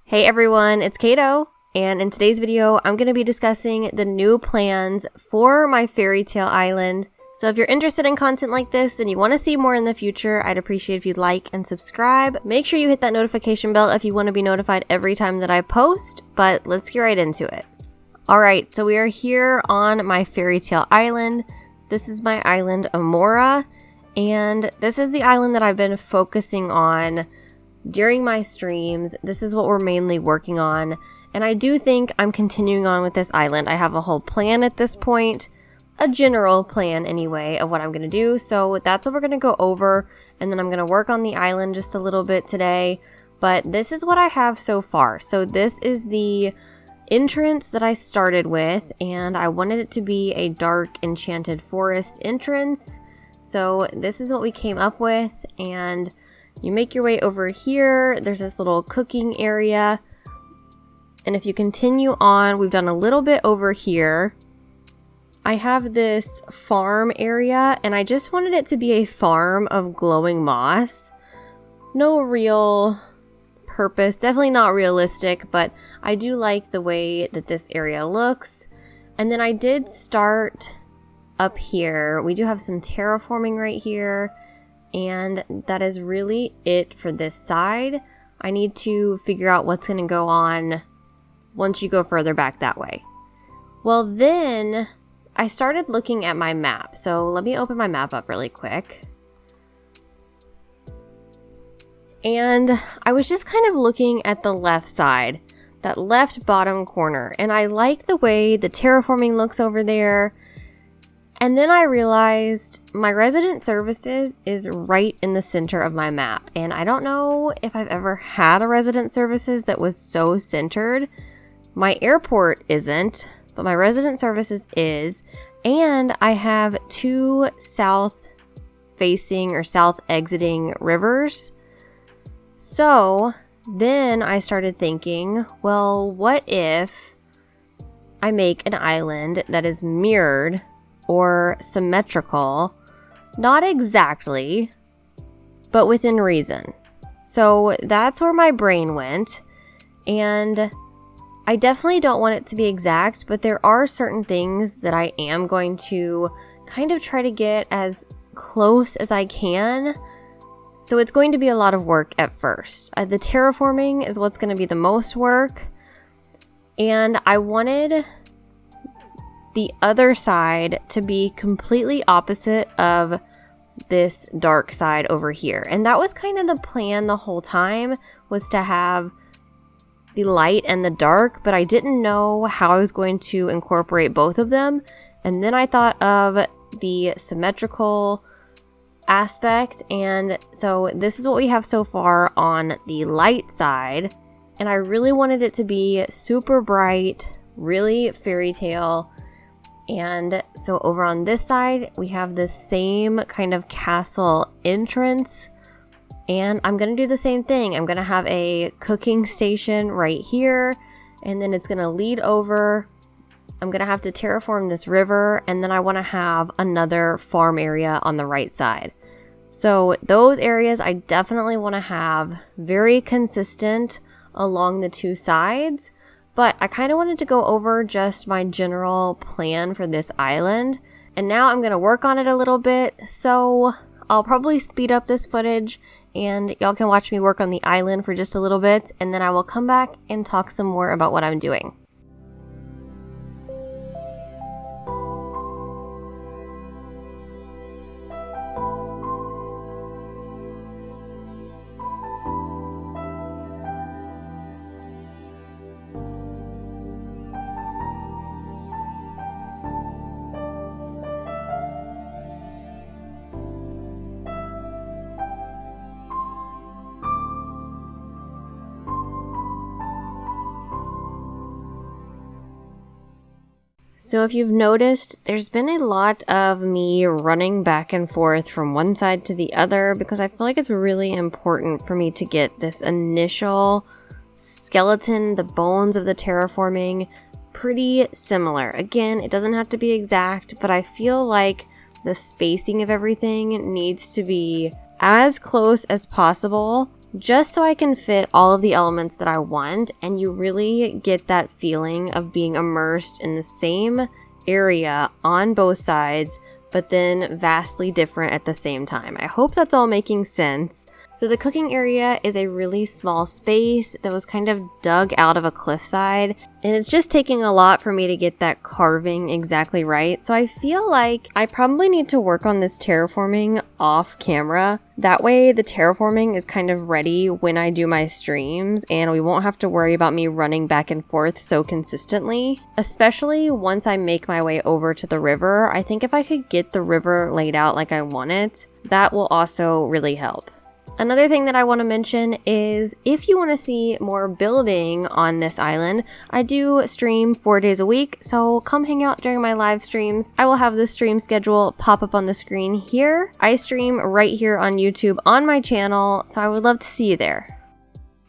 Hey everyone, it's Caito, and in today's video, I'm going to be discussing the new plans for my fairy tale island. So if you're interested in content like this and you want to see more in the future, I'd appreciate if you'd like and subscribe. Make sure you hit that notification bell if you want to be notified every time that I post, but let's get right into it. Alright, so we are here on my fairy tale island. This is my island, Amora, and this is the island that I've been focusing on during my streams. This is what we're mainly working on, and I do think I'm continuing on with this island. I have a whole plan at this point, a general plan anyway, of what I'm going to do, so that's what we're going to go over, and then I'm going to work on the island just a little bit today, but this is what I have so far. So this is the entrance that I started with, and I wanted it to be a dark enchanted forest entrance, so this is what we came up with. And you make your way over here, there's this little cooking area, and if you continue on, we've done a little bit over here. I have this farm area, and I just wanted it to be a farm of glowing moss. No real purpose, definitely not realistic, but I do like the way that this area looks. And then I did start up here. We do have some terraforming right here, and that is really it for this side. I need to figure out what's going to go on once you go further back that way. Well, then I started looking at my map. So let me open my map up really quick. And I was just kind of looking at the left side, that left bottom corner, and I like the way the terraforming looks over there. And then I realized my resident services is right in the center of my map. And I don't know if I've ever had a resident services that was so centered. My airport isn't, but my resident services is. And I have two south facing or south exiting rivers. So then I started thinking, well, what if I make an island that is mirrored or symmetrical, not exactly, but within reason. So that's where my brain went, and I definitely don't want it to be exact, but there are certain things that I am going to kind of try to get as close as I can. So it's going to be a lot of work at first. The terraforming is what's going to be the most work, and I wanted the other side to be completely opposite of this dark side over here. And that was kind of the plan the whole time, was to have the light and the dark, but I didn't know how I was going to incorporate both of them. And then I thought of the symmetrical aspect, and so this is what we have so far on the light side. And I really wanted it to be super bright, really fairy tale. And so over on this side, we have the same kind of castle entrance, and I'm going to do the same thing. I'm going to have a cooking station right here, and then it's going to lead over. I'm going to have to terraform this river, and then I want to have another farm area on the right side. So those areas I definitely want to have very consistent along the two sides. But I kind of wanted to go over just my general plan for this island. And now I'm going to work on it a little bit. So I'll probably speed up this footage and y'all can watch me work on the island for just a little bit. And then I will come back and talk some more about what I'm doing. So if you've noticed, there's been a lot of me running back and forth from one side to the other because I feel like it's really important for me to get this initial skeleton, the bones of the terraforming, pretty similar. Again, it doesn't have to be exact, but I feel like the spacing of everything needs to be as close as possible, just so I can fit all of the elements that I want, and you really get that feeling of being immersed in the same area on both sides, but then vastly different at the same time. I hope that's all making sense. So the cooking area is a really small space that was kind of dug out of a cliffside, and it's just taking a lot for me to get that carving exactly right. So I feel like I probably need to work on this terraforming off camera. That way the terraforming is kind of ready when I do my streams, and we won't have to worry about me running back and forth so consistently. Especially once I make my way over to the river, I think if I could get the river laid out like I want it, that will also really help. Another thing that I want to mention is if you want to see more building on this island, I do stream 4 days a week, so come hang out during my live streams. I will have the stream schedule pop up on the screen here. I stream right here on YouTube on my channel, so I would love to see you there.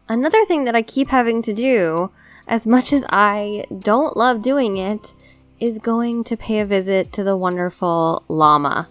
Another thing that I keep having to do, as much as I don't love doing it, is going to pay a visit to the wonderful Llama.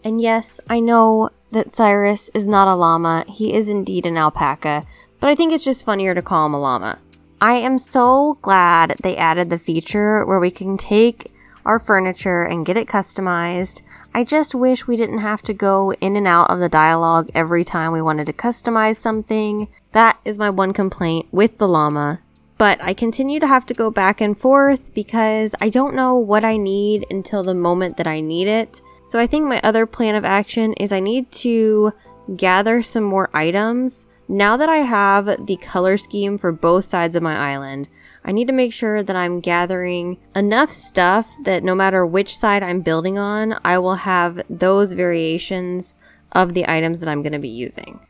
And yes, I know that Cyrus is not a llama, he is indeed an alpaca, but I think it's just funnier to call him a llama. I am so glad they added the feature where we can take our furniture and get it customized. I just wish we didn't have to go in and out of the dialogue every time we wanted to customize something. That is my one complaint with the llama. But I continue to have to go back and forth because I don't know what I need until the moment that I need it. So I think my other plan of action is I need to gather some more items. Now that I have the color scheme for both sides of my island, I need to make sure that I'm gathering enough stuff that no matter which side I'm building on, I will have those variations of the items that I'm going to be using.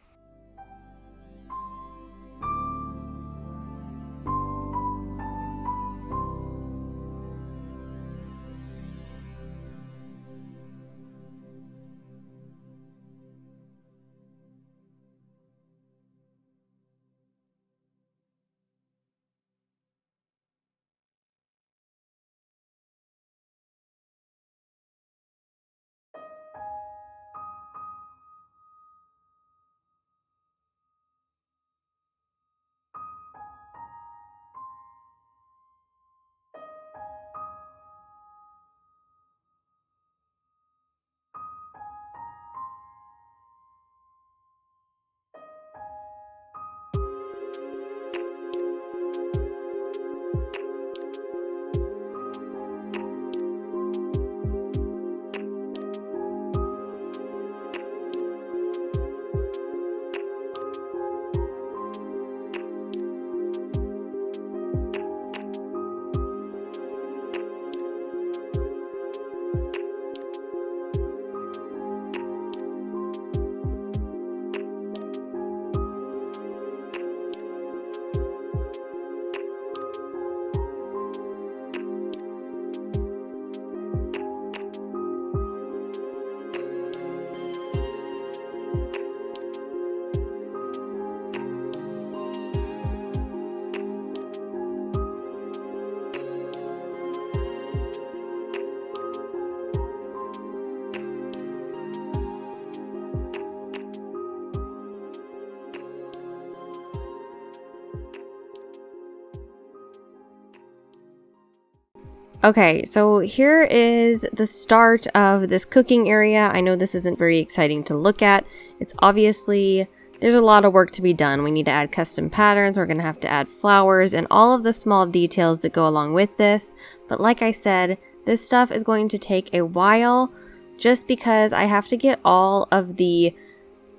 Okay, so here is the start of this cooking area. I know this isn't very exciting to look at. It's obviously, there's a lot of work to be done. We need to add custom patterns. We're going to have to add flowers and all of the small details that go along with this. But like I said, this stuff is going to take a while just because I have to get all of the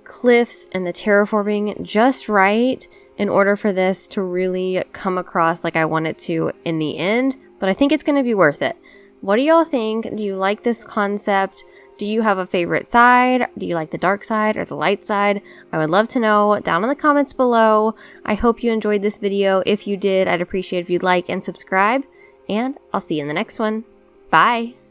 cliffs and the terraforming just right in order for this to really come across like I want it to in the end. But I think it's going to be worth it. What do y'all think? Do you like this concept? Do you have a favorite side? Do you like the dark side or the light side? I would love to know down in the comments below. I hope you enjoyed this video. If you did, I'd appreciate if you'd like and subscribe. And I'll see you in the next one. Bye!